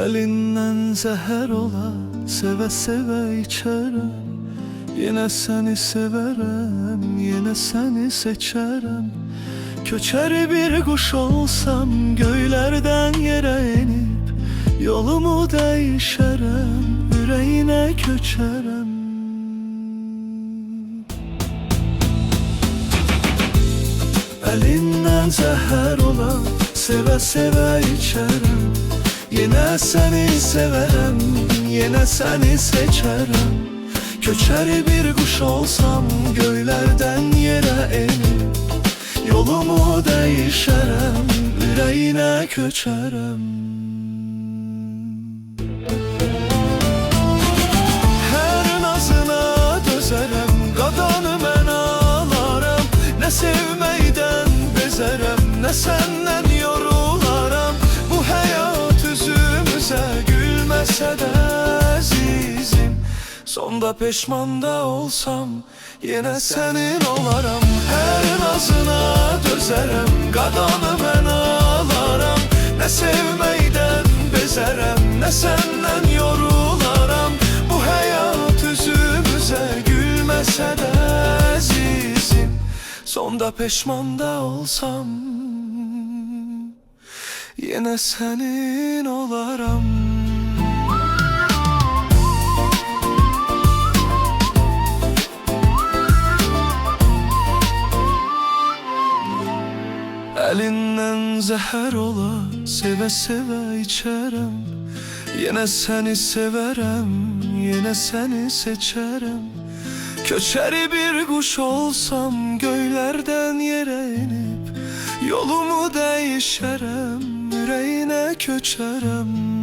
Elinden zehər ola, seve içərəm. Yenə səni sevərəm, yenə səni seçərəm. Köçər bir quş olsam, göylərdən yerə enib, yolumu dəyişərəm, ürəyinə köçərəm. Elindən zəhər ola, seve içərəm. Yenə səni sevərəm, yenə səni seçərəm. Köçər bir quş olsam, göylərdən yerə enib, yolumu dəyişərəm, ürəyinə köçərəm. Hər nazına dözərəm, qadanı mən alaram. Nə sevməkdən bezərəm, nə səndən yorularam. Bu həyat üzümüzə gülməsə də əzizim, sonda peşman da olsam, yenə sənin olaram. Hər nazına dözərəm, qadanı mən alaram. Nə sevməkdən bezərəm, nə səndən yorularam. Bu həyat üzümüzə gülməsə də əzizim, sonda peşman da olsam, yenə sənin olaram. Elindən zəhər ola, seve içərəm. Yenə səni sevərəm, yenə səni seçərəm. Köçər bir quş olsam, göylərdən yerə enib, yolumu dəyişərəm, ürəyinə köçərəm.